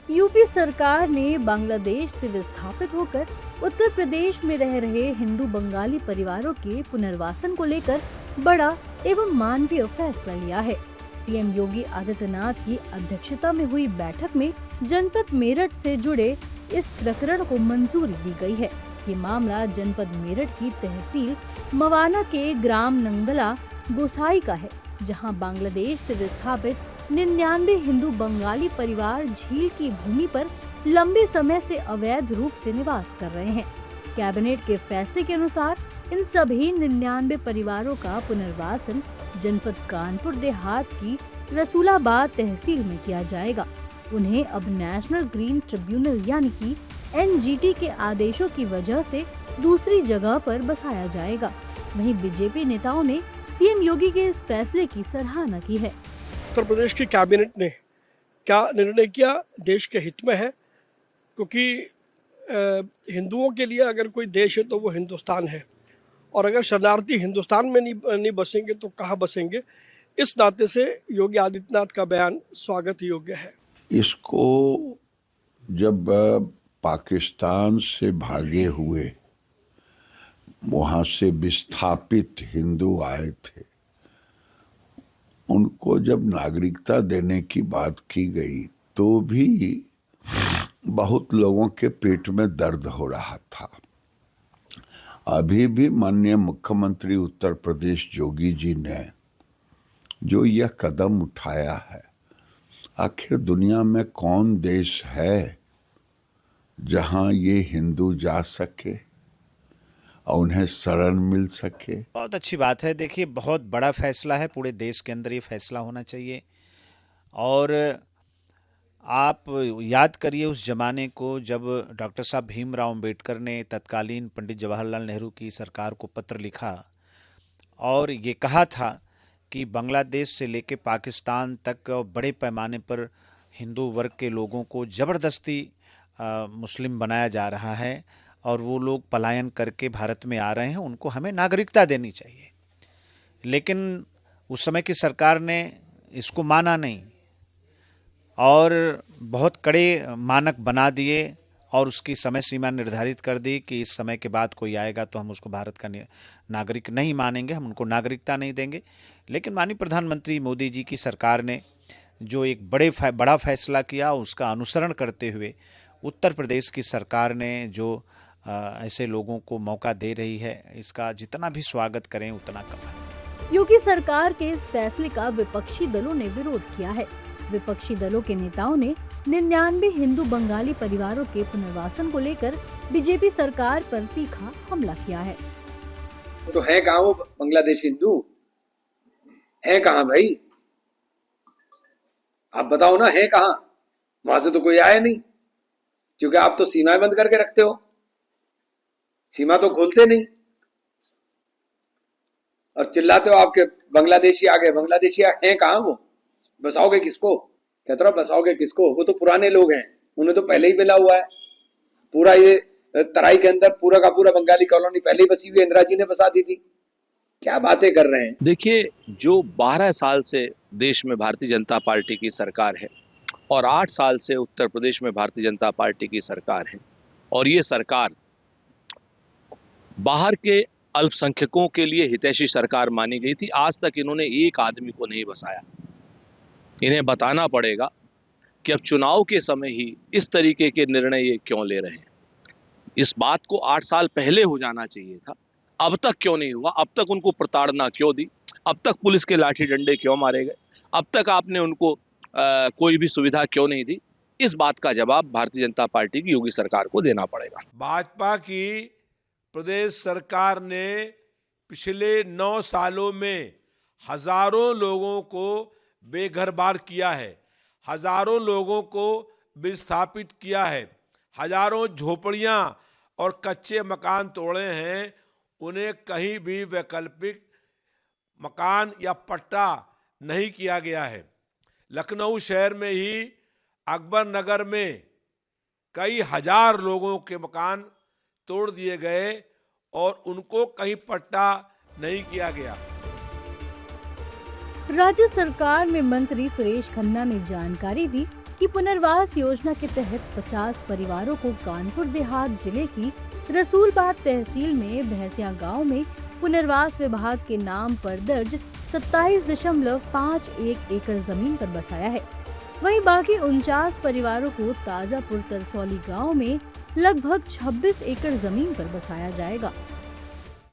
UP सरकार ने बांग्लादेश से विस्थापित होकर उत्तर प्रदेश में रह रहे हिंदू बंगाली परिवारों के पुनर्वासन को लेकर बड़ा एवं मानवीय फैसला लिया है। सीएम योगी आदित्यनाथ की अध्यक्षता में हुई बैठक में जनपद मेरठ से जुड़े इस प्रकरण को मंजूरी दी गई है। ये मामला जनपद मेरठ की तहसील मवाना के ग्राम नंगला गोसाई का है, जहां बांग्लादेश से विस्थापित 99 हिंदू बंगाली परिवार झील की भूमि पर लंबे समय से अवैध रूप से निवास कर रहे हैं। कैबिनेट के फैसले के अनुसार इन सभी 99 परिवारों का पुनर्वासन जनपद कानपुर देहात की रसूलाबाद तहसील में किया जाएगा। उन्हें अब नेशनल ग्रीन ट्रिब्यूनल यानी कि एनजीटी के आदेशों की वजह से दूसरी जगह पर बसाया जाएगा। वहीं बीजेपी नेताओं ने सीएम योगी के इस फैसले की सराहना की है। उत्तर प्रदेश की कैबिनेट ने क्या निर्णय किया देश के हित में है, क्योंकि हिंदुओं के लिए अगर कोई देश है तो वो हिंदुस्तान है, और अगर शरणार्थी हिंदुस्तान में नहीं बसेंगे तो कहाँ बसेंगे। इस नाते से योगी आदित्यनाथ का बयान स्वागत योग्य है। इसको जब पाकिस्तान से भागे हुए वहाँ से विस्थापित हिंदू आए थे, उनको जब नागरिकता देने की बात की गई तो भी बहुत लोगों के पेट में दर्द हो रहा था। अभी भी माननीय मुख्यमंत्री उत्तर प्रदेश योगी जी ने जो यह कदम उठाया है, आखिर दुनिया में कौन देश है जहां ये हिंदू जा सके और उन्हें शरण मिल सके। बहुत अच्छी बात है। देखिए, बहुत बड़ा फैसला है, पूरे देश के अंदर ये फैसला होना चाहिए। और आप याद करिए उस जमाने को जब डॉक्टर साहब भीमराव अंबेडकर ने तत्कालीन पंडित जवाहरलाल नेहरू की सरकार को पत्र लिखा और ये कहा था कि बांग्लादेश से लेकर पाकिस्तान तक बड़े पैमाने पर हिंदू वर्ग के लोगों को ज़बरदस्ती मुस्लिम बनाया जा रहा है और वो लोग पलायन करके भारत में आ रहे हैं, उनको हमें नागरिकता देनी चाहिए। लेकिन उस समय की सरकार ने इसको माना नहीं और बहुत कड़े मानक बना दिए और उसकी समय सीमा निर्धारित कर दी कि इस समय के बाद कोई आएगा तो हम उसको भारत का नागरिक नहीं मानेंगे, हम उनको नागरिकता नहीं देंगे। लेकिन माननीय प्रधानमंत्री मोदी जी की सरकार ने जो एक बड़ा फैसला किया, उसका अनुसरण करते हुए उत्तर प्रदेश की सरकार ने जो ऐसे लोगों को मौका दे रही है, इसका जितना भी स्वागत करें उतना कम है। योगी सरकार के इस फैसले का विपक्षी दलों ने विरोध किया है। विपक्षी दलों के नेताओं ने 99 हिंदू बंगाली परिवारों के पुनर्वासन को लेकर बीजेपी सरकार पर तीखा हमला किया है। तो है कहाँ वो बांग्लादेशी हिंदू? है कहाँ भाई? आप बताओ ना, है कहाँ? वहां से तो कोई आया नहीं, क्योंकि आप तो सीमाएं बंद करके रखते हो, सीमा तो खोलते नहीं और चिल्लाते हो आपके बांग्लादेशी आ गए। बांग्लादेशी हैं कहाँ वो? बसाओगे किसको? कहते रहो बसाओगे किसको? वो तो पुराने लोग हैं, उन्हें तो पहले ही मिला हुआ है। पूरा ये तराई के अंदर पूरा का पूरा बंगाली कॉलोनी पहले ही बसी हुई, इंदिरा जी ने बसा दी थी। क्या बातें कर रहे हैं? देखिए, जो 12 साल से देश में भारतीय जनता पार्टी की सरकार है और 8 साल से उत्तर प्रदेश में भारतीय जनता पार्टी की सरकार है, और ये सरकार बाहर के अल्पसंख्यकों के लिए हितैषी सरकार मानी गई थी। आज तक इन्होंने एक आदमी को नहीं बसाया। इन्हें बताना पड़ेगा कि अब चुनाव के समय ही इस तरीके के निर्णय ये क्यों ले रहे हैं। इस बात को 8 साल पहले हो जाना चाहिए था, अब तक क्यों नहीं हुआ? अब तक उनको प्रताड़ना क्यों दी? अब तक पुलिस के लाठी डंडे क्यों मारे गए? अब तक आपने उनको कोई भी सुविधा क्यों नहीं दी? इस बात का जवाब भारतीय जनता पार्टी की योगी सरकार को देना पड़ेगा। भाजपा की प्रदेश सरकार ने पिछले 9 सालों में हजारों लोगों को बेघर-बार किया है, हजारों लोगों को विस्थापित किया है, हजारों झोपड़ियां और कच्चे मकान तोड़े हैं। उन्हें कहीं भी वैकल्पिक मकान या पट्टा नहीं किया गया है। लखनऊ शहर में ही अकबर नगर में कई हजार लोगों के मकान तोड़ दिए गए और उनको कहीं पट्टा नहीं किया गया। राज्य सरकार में मंत्री सुरेश खन्ना ने जानकारी दी कि कि पुनर्वास योजना के तहत 50 परिवारों को कानपुर देहात जिले की रसूलबाद तहसील में भैंसिया गांव में पुनर्वास विभाग के नाम पर दर्ज 27.51 एकड़ जमीन पर बसाया है। वहीं बाकी 49 परिवारों को ताजापुर तरसौली गांव में लगभग 26 एकड़ जमीन पर बसाया जाएगा।